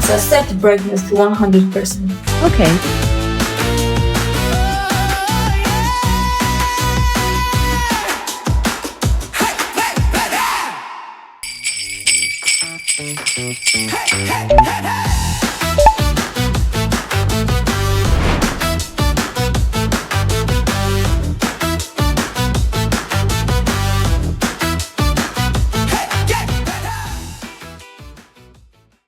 so set the brightness to 100%. Okay. Hey, hey, hey, hey.